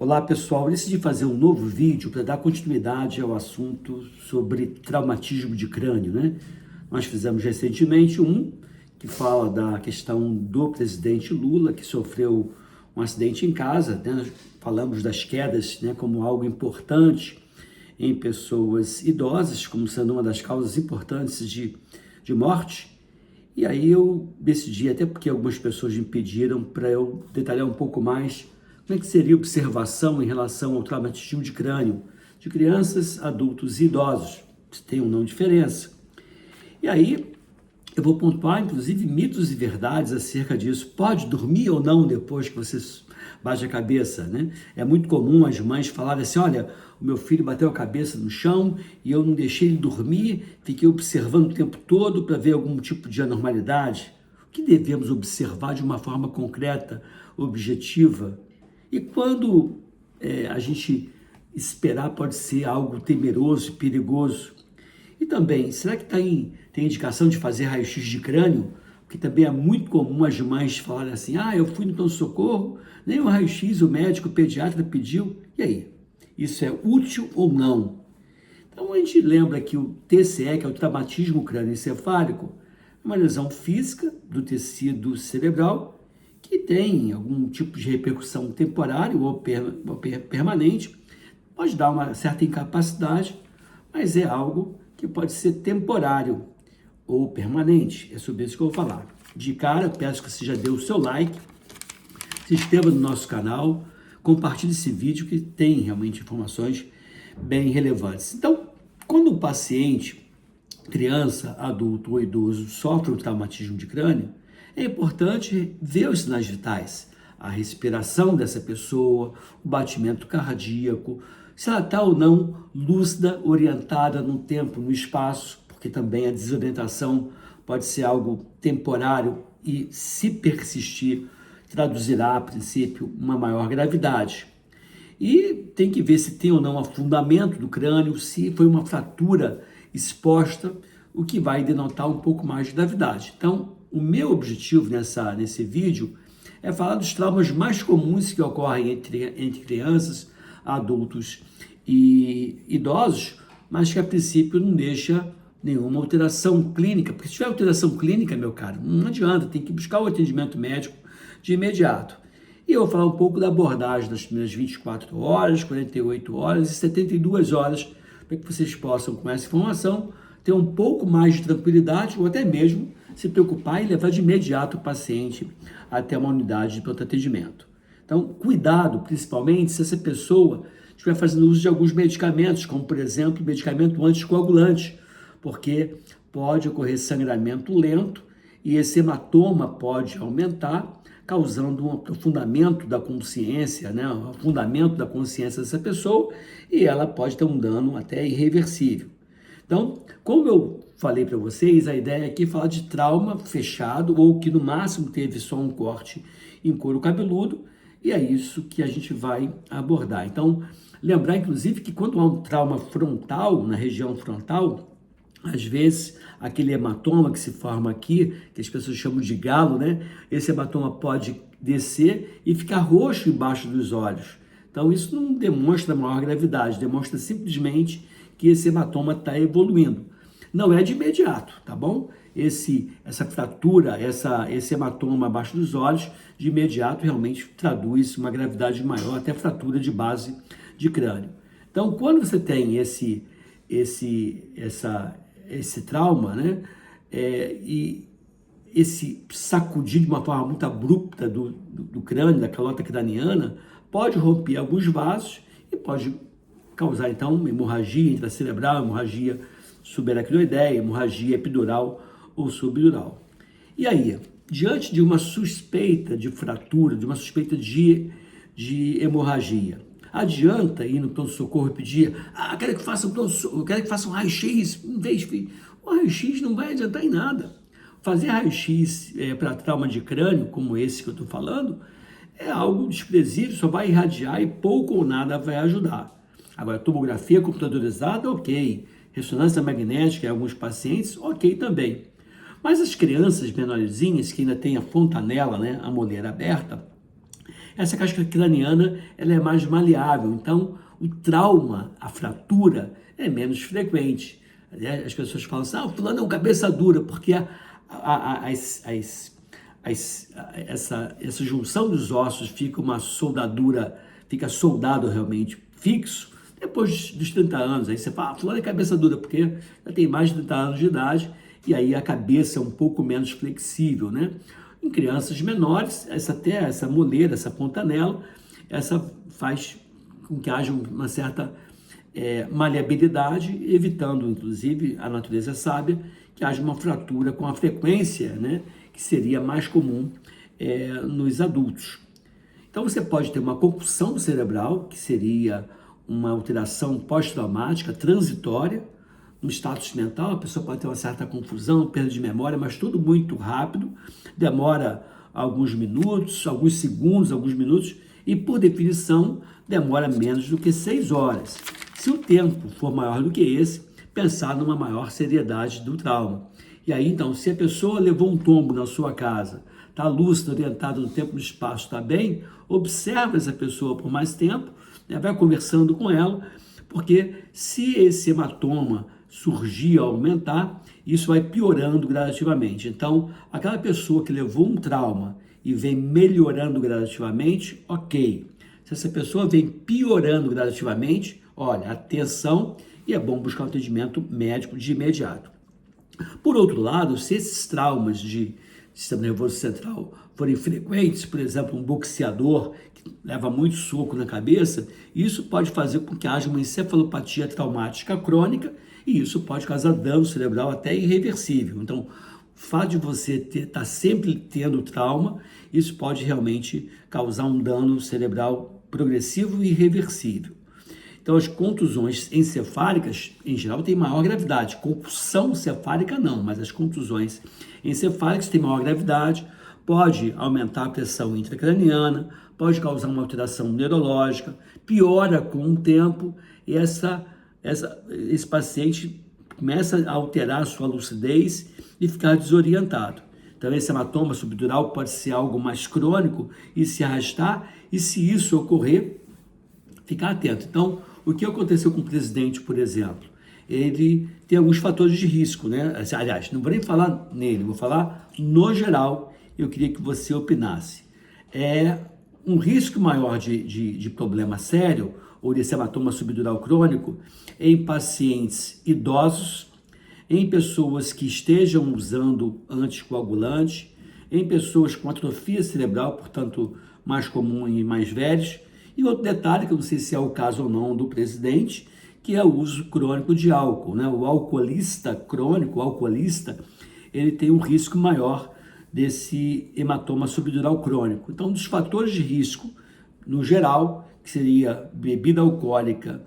Olá pessoal, decidi fazer um novo vídeo para dar continuidade ao assunto sobre traumatismo de crânio, né? Nós fizemos recentemente um que fala da questão do presidente Lula, que sofreu um acidente em casa, né? Falamos das quedas, né, como algo importante em pessoas idosas, como sendo uma das causas importantes de morte. E aí eu decidi, até porque algumas pessoas me pediram para eu detalhar um pouco mais como é que seria a observação em relação ao traumatismo de crânio de crianças, adultos e idosos, se tem ou não diferença. E aí eu vou pontuar, inclusive, mitos e verdades acerca disso. Pode dormir ou não depois que você bate a cabeça, né? É muito comum as mães falarem assim, olha, o meu filho bateu a cabeça no chão e eu não deixei ele dormir, fiquei observando o tempo todo para ver algum tipo de anormalidade. O que devemos observar de uma forma concreta, objetiva? E quando a gente esperar pode ser algo temeroso e perigoso? E também, será que tem indicação de fazer raio-x de crânio? Porque também é muito comum as mães falarem assim, eu fui no pronto-socorro, nem o raio-x o médico, o pediatra pediu. E aí? Isso é útil ou não? Então a gente lembra que o TCE, que é o traumatismo crânioencefálico, é uma lesão física do tecido cerebral que tem algum tipo de repercussão temporária ou permanente, pode dar uma certa incapacidade, mas é algo que pode ser temporário ou permanente. É sobre isso que eu vou falar. De cara, peço que você já dê o seu like, se inscreva no nosso canal, compartilhe esse vídeo que tem realmente informações bem relevantes. Então, quando o paciente, criança, adulto ou idoso, sofre um traumatismo de crânio, é importante ver os sinais vitais, a respiração dessa pessoa, o batimento cardíaco, se ela está ou não lúcida, orientada no tempo, no espaço, porque também a desorientação pode ser algo temporário e, se persistir, traduzirá, a princípio, uma maior gravidade. E tem que ver se tem ou não afundamento do crânio, se foi uma fratura exposta, o que vai denotar um pouco mais de gravidade. Então, o meu objetivo nesse vídeo é falar dos traumas mais comuns que ocorrem entre crianças, adultos e idosos, mas que a princípio não deixa nenhuma alteração clínica, porque se tiver alteração clínica, meu caro, não adianta, tem que buscar o atendimento médico de imediato. E eu vou falar um pouco da abordagem das primeiras 24 horas, 48 horas e 72 horas, para que vocês possam, com essa informação, ter um pouco mais de tranquilidade ou até mesmo se preocupar e levar de imediato o paciente até uma unidade de pronto atendimento. Então, cuidado, principalmente se essa pessoa estiver fazendo uso de alguns medicamentos, como, por exemplo, medicamento anticoagulante, porque pode ocorrer sangramento lento e esse hematoma pode aumentar, causando um aprofundamento da consciência, né? Um afundamento da consciência dessa pessoa e ela pode ter um dano até irreversível. Então, como eu falei para vocês, a ideia aqui é falar de trauma fechado ou que no máximo teve só um corte em couro cabeludo e é isso que a gente vai abordar. Então, lembrar inclusive que quando há um trauma frontal, na região frontal, às vezes aquele hematoma que se forma aqui, que as pessoas chamam de galo, né? Esse hematoma pode descer e ficar roxo embaixo dos olhos. Então isso não demonstra maior gravidade, demonstra simplesmente que esse hematoma está evoluindo. Não é de imediato, tá bom? Essa fratura, esse hematoma abaixo dos olhos, de imediato realmente traduz uma gravidade maior, até fratura de base de crânio. Então, quando você tem esse trauma, né? E esse sacudir de uma forma muito abrupta do crânio, da calota craniana, pode romper alguns vasos e pode causar, então, uma hemorragia intracerebral, hemorragia subaracnoideia, hemorragia epidural ou subdural. E aí, diante de uma suspeita de fratura, de uma suspeita de hemorragia, adianta ir no pronto-socorro e pedir, quero que faça um raio-x, não vez, filho. O raio-x não vai adiantar em nada. Fazer raio-x para trauma de crânio, como esse que eu estou falando, é algo desprezível, só vai irradiar e pouco ou nada vai ajudar. Agora, tomografia computadorizada, ok. Ressonância magnética em alguns pacientes, ok também. Mas as crianças menorzinhas, que ainda têm a fontanela, né, a moleira aberta, Essa casca craniana, ela é mais maleável, então o trauma, a fratura, é menos frequente. As pessoas falam assim, o fulano é um cabeça dura, porque essa junção dos ossos fica uma soldadura, fica soldado realmente fixo, depois dos 30 anos. Aí você fala, fulano é cabeça dura, porque já tem mais de 30 anos de idade, e aí a cabeça é um pouco menos flexível, né? Em crianças menores, essa moleira, essa pontanela, essa faz com que haja uma certa maleabilidade, evitando, inclusive, a natureza sábia, que haja uma fratura com a frequência, né, que seria mais comum nos adultos. Então você pode ter uma concussão cerebral, que seria uma alteração pós-traumática, transitória, no status mental, a pessoa pode ter uma certa confusão, perda de memória, mas tudo muito rápido, demora alguns minutos, alguns segundos, alguns minutos, e por definição demora menos do que 6 horas. Se o tempo for maior do que esse, pensar numa maior seriedade do trauma. E aí então, se a pessoa levou um tombo na sua casa, está lúcida, orientada no tempo e no espaço, está bem, observa essa pessoa por mais tempo, né, vai conversando com ela, porque se esse hematoma surgir, aumentar, isso vai piorando gradativamente. Então, aquela pessoa que levou um trauma e vem melhorando gradativamente, ok. Se essa pessoa vem piorando gradativamente, olha, atenção, e é bom buscar um atendimento médico de imediato. Por outro lado, se esses traumas de sistema nervoso central forem frequentes, por exemplo, um boxeador que leva muito soco na cabeça, isso pode fazer com que haja uma encefalopatia traumática crônica, e isso pode causar dano cerebral até irreversível. Então, o fato de você estar sempre tendo trauma, isso pode realmente causar um dano cerebral progressivo e irreversível. Então, as contusões encefálicas, em geral, têm maior gravidade. Concussão cefálica não, mas as contusões encefálicas têm maior gravidade, pode aumentar a pressão intracraniana, pode causar uma alteração neurológica, piora com o tempo, e esse paciente começa a alterar a sua lucidez e ficar desorientado. Então, esse hematoma subdural pode ser algo mais crônico e se arrastar, e se isso ocorrer, ficar atento. Então, o que aconteceu com o presidente, por exemplo? Ele tem alguns fatores de risco, né? Aliás, não vou nem falar nele, vou falar no geral. Eu queria que você opinasse. Um risco maior de problema sério, ou desse hematoma subdural crônico, em pacientes idosos, em pessoas que estejam usando anticoagulante, em pessoas com atrofia cerebral, portanto, mais comum em mais velhos. E outro detalhe, que eu não sei se é o caso ou não do presidente, que é o uso crônico de álcool, né? O alcoolista crônico, o alcoolista, ele tem um risco maior desse hematoma subdural crônico. Então, dos fatores de risco, no geral, que seria bebida alcoólica,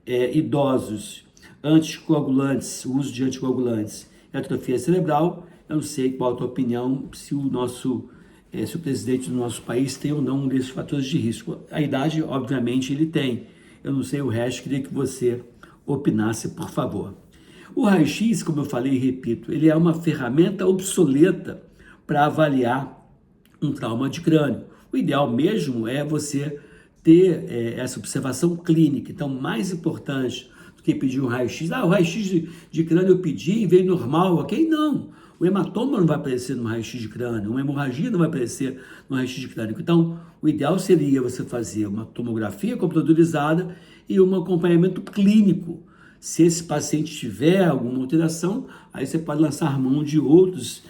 idosos, anticoagulantes, o uso de anticoagulantes e atrofia cerebral, eu não sei qual a tua opinião, se o presidente do nosso país tem ou não um desses fatores de risco. A idade, obviamente, ele tem. Eu não sei o resto, queria que você opinasse, por favor. O raio-x, como eu falei e repito, ele é uma ferramenta obsoleta para avaliar um trauma de crânio. O ideal mesmo é você ter essa observação clínica. Então, mais importante do que pedir um raio-x. O raio-x de crânio eu pedi e veio normal, ok? Não. O hematoma não vai aparecer no raio-x de crânio, uma hemorragia não vai aparecer no raio-x de crânio. Então, o ideal seria você fazer uma tomografia computadorizada e um acompanhamento clínico. Se esse paciente tiver alguma alteração, aí você pode lançar mão de outros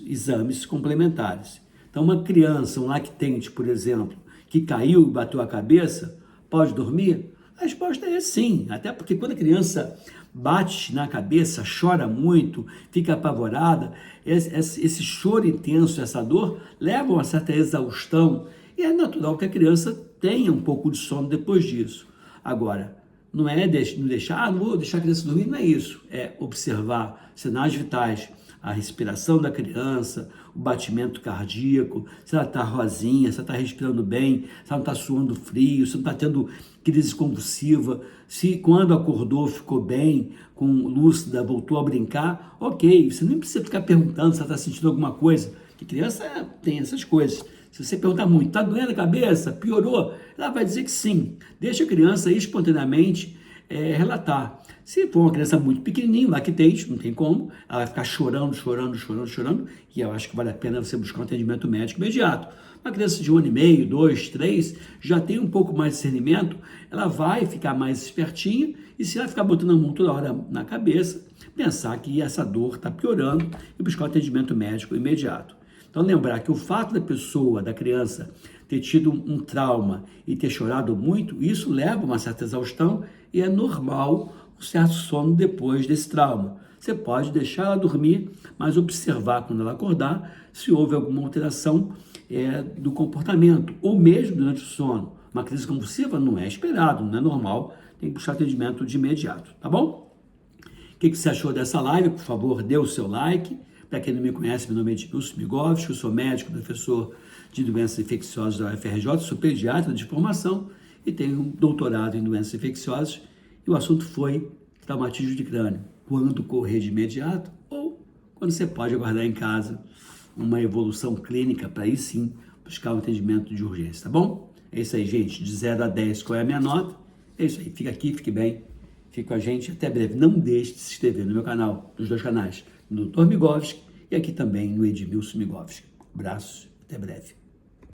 exames complementares. Então, uma criança, um lactente, por exemplo, que caiu e bateu a cabeça, pode dormir? A resposta é sim, até porque quando a criança bate na cabeça, chora muito, fica apavorada, esse choro intenso, essa dor, leva a uma certa exaustão, e é natural que a criança tenha um pouco de sono depois disso. Agora, não não vou deixar a criança dormir, não é isso. É observar sinais vitais, a respiração da criança, o batimento cardíaco, se ela está rosinha, se ela está respirando bem, se ela não está suando frio, se não está tendo crise convulsiva, se quando acordou ficou bem, com lúcida, voltou a brincar, ok, você nem precisa ficar perguntando se ela está sentindo alguma coisa, que criança tem essas coisas. Se você perguntar muito, está doendo a cabeça? Piorou? Ela vai dizer que sim. Deixa a criança espontaneamente relatar. Se for uma criança muito pequenininha, lactente, não tem como, ela vai ficar chorando, e eu acho que vale a pena você buscar um atendimento médico imediato. Uma criança de 1 ano e meio, 2, 3, já tem um pouco mais de discernimento, ela vai ficar mais espertinha, e se ela ficar botando a mão toda hora na cabeça, pensar que essa dor está piorando e buscar um atendimento médico imediato. Então lembrar que o fato da pessoa, da criança, ter tido um trauma e ter chorado muito, isso leva a uma certa exaustão e é normal um certo sono depois desse trauma. Você pode deixar ela dormir, mas observar quando ela acordar se houve alguma alteração do comportamento, ou mesmo durante o sono. Uma crise convulsiva não é esperado, não é normal, tem que buscar atendimento de imediato, tá bom? O que você achou dessa live? Por favor, dê o seu like. Para quem não me conhece, meu nome é Edmilson Migovski, eu sou médico, professor de doenças infecciosas da UFRJ, sou pediatra de formação e tenho um doutorado em doenças infecciosas. E o assunto foi traumatismo de crânio. Quando correr de imediato ou quando você pode aguardar em casa uma evolução clínica para aí sim buscar um atendimento de urgência, tá bom? É isso aí, gente. De 0 a 10, qual é a minha nota? É isso aí. Fica aqui, fique bem. Fique com a gente. Até breve. Não deixe de se inscrever no meu canal, nos dois canais, no Dr. Migovski e aqui também no Edmilson Migovski. Abraço. Até breve.